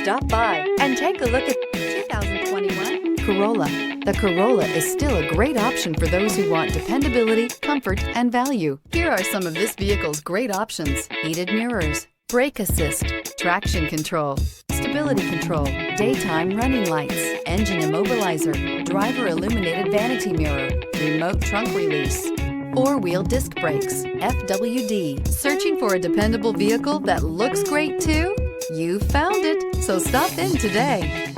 Stop by and take a look at 2021 Corolla. The Corolla is still a great option for those who want dependability, comfort, and value. Here are some of this vehicle's great options: heated mirrors, brake assist, traction control, stability control, daytime running lights, engine immobilizer, driver illuminated vanity mirror, remote trunk release, four-wheel disc brakes, FWD. Searching for a dependable vehicle that looks great too? You found it, so stop in today.